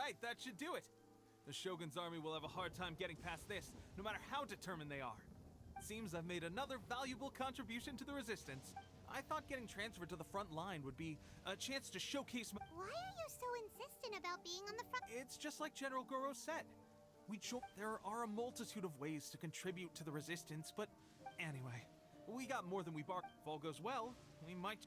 right, that should do it. The Shogun's army will have a hard time getting past this, no matter how determined they are. It seems I've made another valuable contribution to the resistance. I thought getting transferred to the front line would be a chance to showcase my— Why are you so insistent about being on the front? It's just like General Goro said. There are a multitude of ways to contribute to the resistance, but anyway, we got more than we bargained. If all goes well, we might—